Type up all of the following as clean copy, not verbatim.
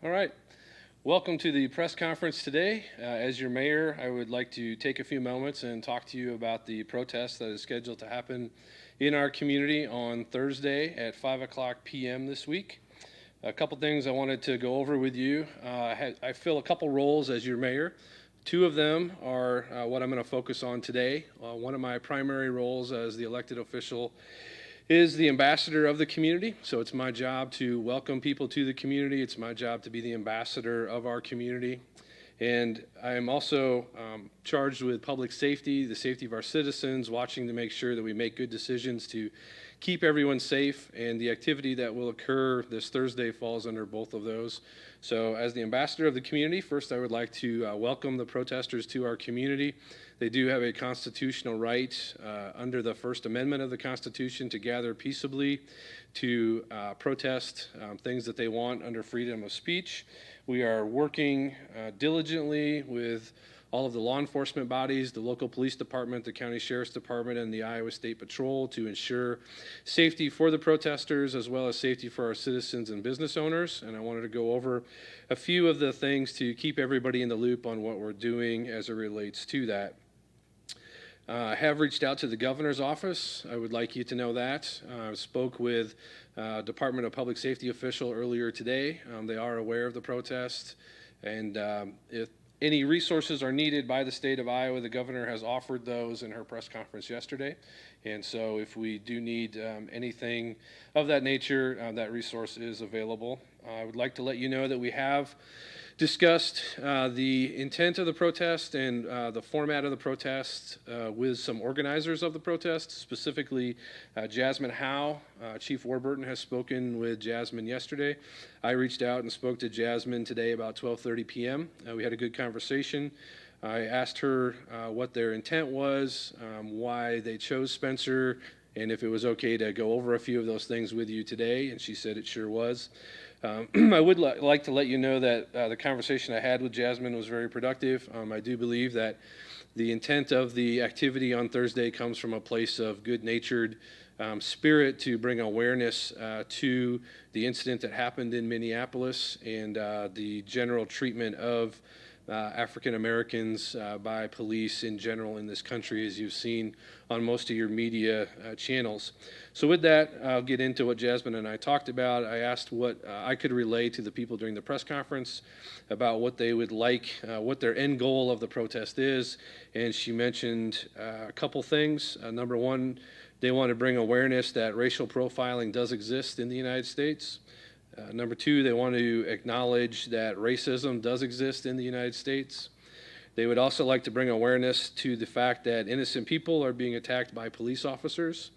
All right. Welcome to the press conference today. As your mayor, I would like to take a few moments and talk to you about the protest that is scheduled to happen in our community on Thursday at 5 o'clock p.m. this week. A couple things I wanted to go over with you. I fill a couple roles as your mayor. Two of them are what I'm going to focus on today. One of my primary roles as the elected official is the ambassador of the community. So it's my job to welcome people to the community. It's my job to be the ambassador of our community. And I am also charged with public safety, the safety of our citizens, watching to make sure that we make good decisions to keep everyone safe. And the activity that will occur this Thursday falls under both of those. So as the ambassador of the community, first I would like to welcome the protesters to our community. They do have a constitutional right under the First Amendment of the Constitution to gather peaceably, to protest things that they want under freedom of speech. We are working diligently with all of the law enforcement bodies, the local police department, the county sheriff's department, and the Iowa State Patrol to ensure safety for the protesters as well as safety for our citizens and business owners. And I wanted to go over a few of the things to keep everybody in the loop on what we're doing as it relates to that. I have reached out to the governor's office. I would like you to know that. I spoke with Department of Public Safety official earlier today. They are aware of the protest, and if any resources are needed by the state of Iowa, the governor has offered those in her press conference yesterday. And so if we do need anything of that nature, that resource is available. I would like to let you know that we have discussed the intent of the protest and the format of the protest with some organizers of the protest, specifically Jasmine Howe. Chief Warburton has spoken with Jasmine yesterday. I reached out and spoke to Jasmine today about 12:30 p.m. We had a good conversation. I asked her what their intent was, why they chose Spencer, and if it was okay to go over a few of those things with you today, and she said it sure was. I would like to let you know that the conversation I had with Jasmine was very productive. I do believe that the intent of the activity on Thursday comes from a place of good-natured spirit to bring awareness to the incident that happened in Minneapolis and the general treatment of African Americans by police in general in this country, as you've seen on most of your media channels. So with that, I'll get into what Jasmine and I talked about. I asked what I could relay to the people during the press conference about what they would like, what their end goal of the protest is, and she mentioned a couple things. Number one, they want to bring awareness that racial profiling does exist in the United States. Number two, they want to acknowledge that racism does exist in the United States. They would also like to bring awareness to the fact that innocent people are being attacked by police officers.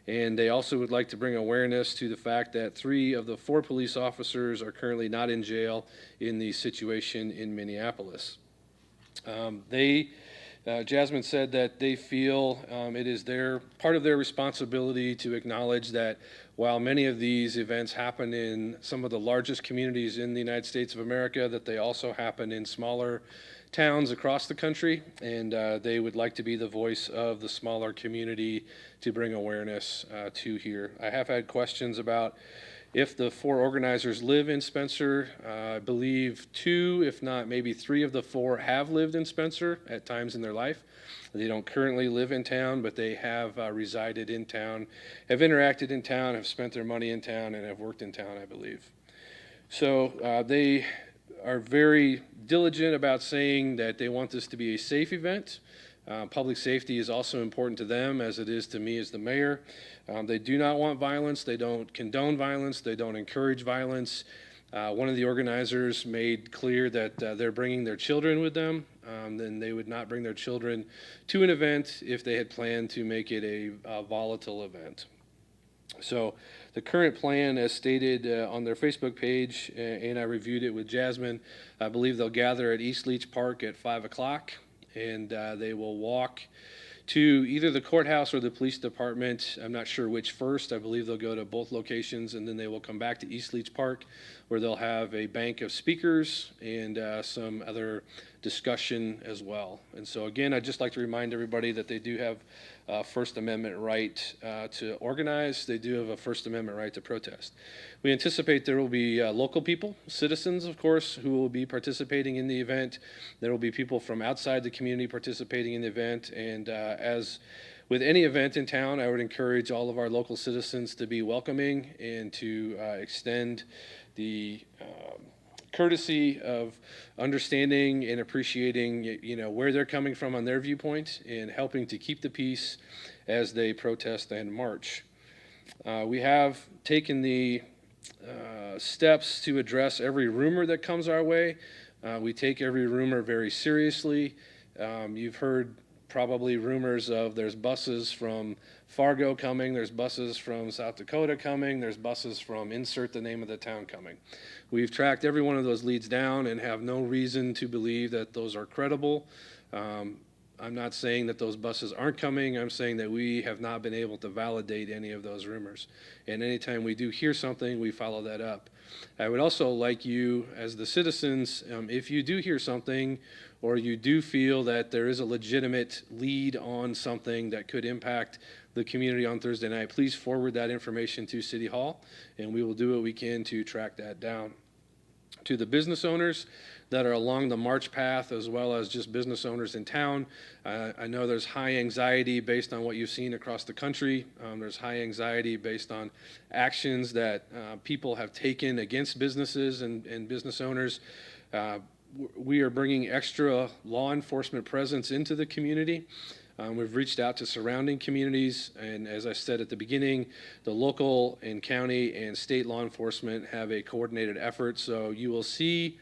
And they also would like to bring awareness to the fact that 3 of the 4 police officers are currently not in jail in the situation in Minneapolis. Jasmine said that they feel it is part of their responsibility to acknowledge that while many of these events happen in some of the largest communities in the United States of America, that they also happen in smaller towns across the country, and they would like to be the voice of the smaller community to bring awareness to here. I have had questions about if the 4 organizers live in Spencer. I believe 2, if not maybe 3 of the 4 have lived in Spencer at times in their life. They don't currently live in town, but they have resided in town, have interacted in town, have spent their money in town, and have worked in town, I believe. So they are very diligent about saying that they want this to be a safe event. Public safety is also important to them, as it is to me as the mayor. They do not want violence. They don't condone violence. They don't encourage violence. One of the organizers made clear that they're bringing their children with them. Then they would not bring their children to an event if they had planned to make it a volatile event. So the current plan, as stated on their Facebook page, and I reviewed it with Jasmine, I believe they'll gather at East Leach Park at 5 o'clock, and they will walk to either the courthouse or the police department. I'm not sure which first. I believe they'll go to both locations, and then they will come back to East Leach Park, where they'll have a bank of speakers and some other discussion as well. And so again, I'd just like to remind everybody that they do have a First Amendment right to organize. They do have a First Amendment right to protest. We anticipate there will be local people, citizens, of course, who will be participating in the event. There will be people from outside the community participating in the event. And as with any event in town, I would encourage all of our local citizens to be welcoming and to extend the courtesy of understanding and appreciating, where they're coming from on their viewpoint and helping to keep the peace as they protest and march. We have taken the steps to address every rumor that comes our way. We take every rumor very seriously. You've heard probably rumors of there's buses from Fargo coming, there's buses from South Dakota coming, there's buses from insert the name of the town coming. We've tracked every one of those leads down and have no reason to believe that those are credible. I'm not saying that those buses aren't coming. I'm saying that we have not been able to validate any of those rumors. And anytime we do hear something, we follow that up. I would also like you, as the citizens, if you do hear something or you do feel that there is a legitimate lead on something that could impact the community on Thursday night, please forward that information to City Hall, and we will do what we can to track that down. To the business owners that are along the march path, as well as just business owners in town, I know there's high anxiety based on what you've seen across the country. There's high anxiety based on actions that people have taken against businesses and business owners. We are bringing extra law enforcement presence into the community. We've reached out to surrounding communities, and as I said at the beginning, the local and county and state law enforcement have a coordinated effort. So you will see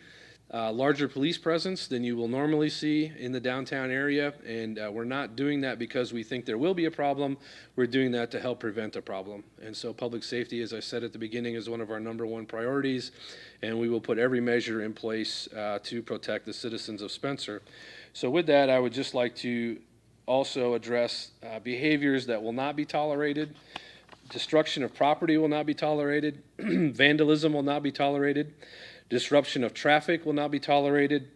larger police presence than you will normally see in the downtown area, and we're not doing that because we think there will be a problem. We're doing that to help prevent a problem. And so public safety, as I said at the beginning, is one of our #1 priorities, and we will put every measure in place to protect the citizens of Spencer. So with that, I would just like to also address behaviors that will not be tolerated. Destruction of property will not be tolerated. Vandalism will not be tolerated. Disruption of traffic will not be tolerated.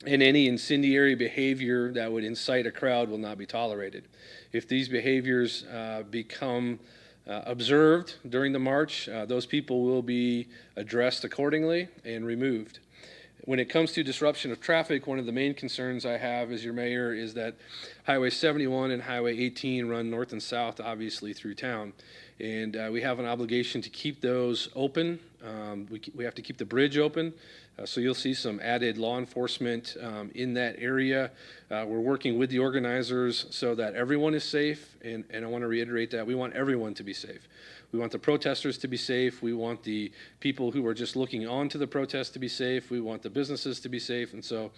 And any incendiary behavior that would incite a crowd will not be tolerated. If these behaviors become observed during the march, those people will be addressed accordingly and removed. When it comes to disruption of traffic, one of the main concerns I have as your mayor is that Highway 71 and Highway 18 run north and south, obviously, through town. And we have an obligation to keep those open. We have to keep the bridge open. So you'll see some added law enforcement in that area. We're working with the organizers so that everyone is safe. And I want to reiterate that we want everyone to be safe. We want the protesters to be safe. We want the people who are just looking on to the protest to be safe. We want the businesses to be safe. And so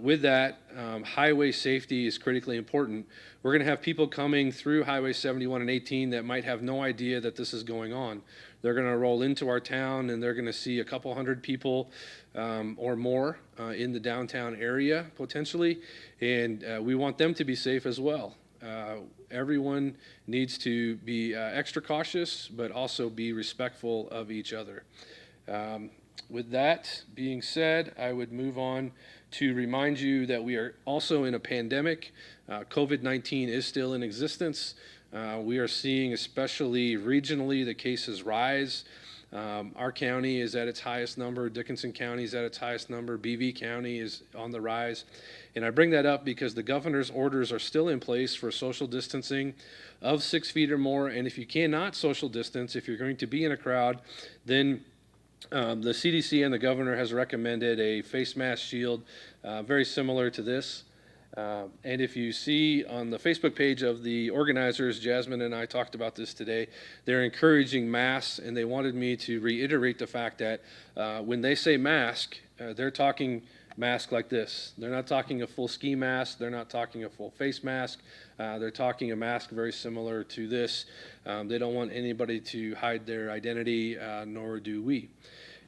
with that, highway safety is critically important. We're going to have people coming through Highway 71 and 18 that might have no idea that this is going on. They're going to roll into our town and they're going to see a couple hundred people or more in the downtown area potentially. And we want them to be safe as well. Everyone needs to be extra cautious, but also be respectful of each other. With that being said, I would move on to remind you that we are also in a pandemic. COVID-19 is still in existence. We are seeing, especially regionally, the cases rise. Our county is at its highest number. Dickinson County is at its highest number. BV County is on the rise. And I bring that up because the governor's orders are still in place for social distancing of 6 feet or more. And if you cannot social distance, if you're going to be in a crowd, then the CDC and the governor has recommended a face mask shield very similar to this. And if you see on the Facebook page of the organizers, Jasmine and I talked about this today, they're encouraging masks, and they wanted me to reiterate the fact that when they say mask, they're talking mask like this. They're not talking a full ski mask. They're not talking a full face mask. They're talking a mask very similar to this. They don't want anybody to hide their identity, nor do we.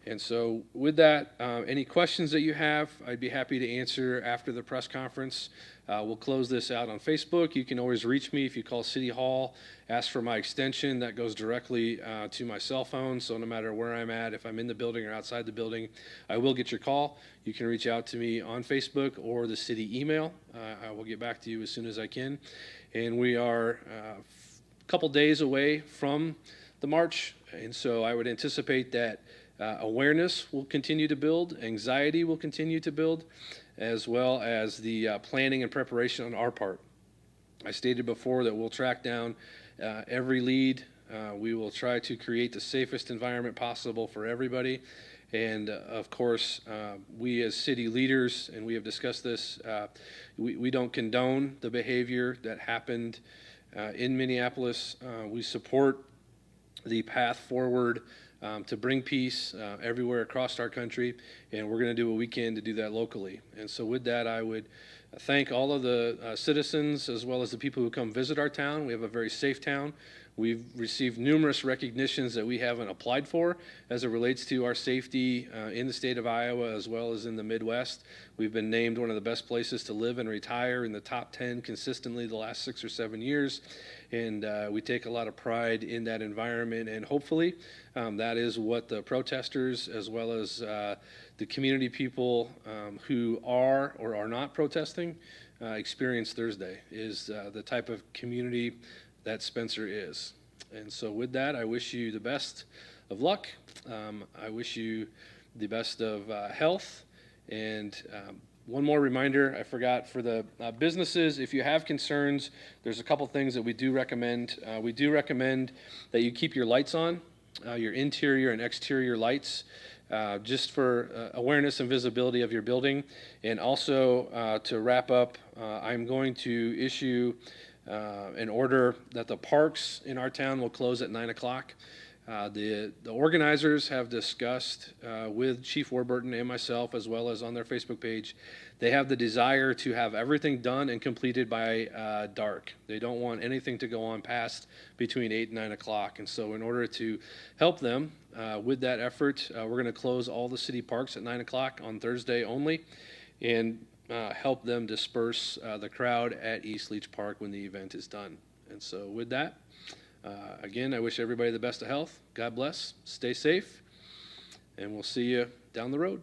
And so with that, any questions that you have, I'd be happy to answer after the press conference. We'll close this out on Facebook. You can always reach me if you call City Hall, ask for my extension. That goes directly to my cell phone. So no matter where I'm at, if I'm in the building or outside the building, I will get your call. You can reach out to me on Facebook or the city email. I will get back to you as soon as I can. And we are a couple days away from the march. And so I would anticipate that awareness will continue to build, anxiety will continue to build, as well as the planning and preparation on our part. I stated before that we'll track down every lead. We will try to create the safest environment possible for everybody. And of course, we as city leaders, and we have discussed this, we don't condone the behavior that happened in Minneapolis. We support the path forward to bring peace everywhere across our country, and we're going to do what we can to do that locally. And so with that, I would thank all of the citizens as well as the people who come visit our town. We have a very safe town. We've received numerous recognitions that we haven't applied for as it relates to our safety in the state of Iowa as well as in the Midwest. We've been named one of the best places to live and retire in the top 10 consistently the last 6 or 7 years. And we take a lot of pride in that environment. And hopefully that is what the protesters as well as the community people who are or are not protesting experience Thursday, is the type of community that Spencer is. And so with that, I wish you the best of luck. I wish you the best of health. And one more reminder, I forgot, for the businesses, if you have concerns, there's a couple things that we do recommend. We do recommend that you keep your lights on, your interior and exterior lights, just for awareness and visibility of your building. And also to wrap up, I'm going to issue an order that the parks in our town will close at 9 o'clock. The organizers have discussed with Chief Warburton and myself, as well as on their Facebook page, they have the desire to have everything done and completed by dark. They don't want anything to go on past between 8 and 9 o'clock. And so in order to help them with that effort, we're going to close all the city parks at 9 o'clock on Thursday only, and help them disperse the crowd at East Leach Park when the event is done. And so with that, again, I wish everybody the best of health. God bless. Stay safe. And we'll see you down the road.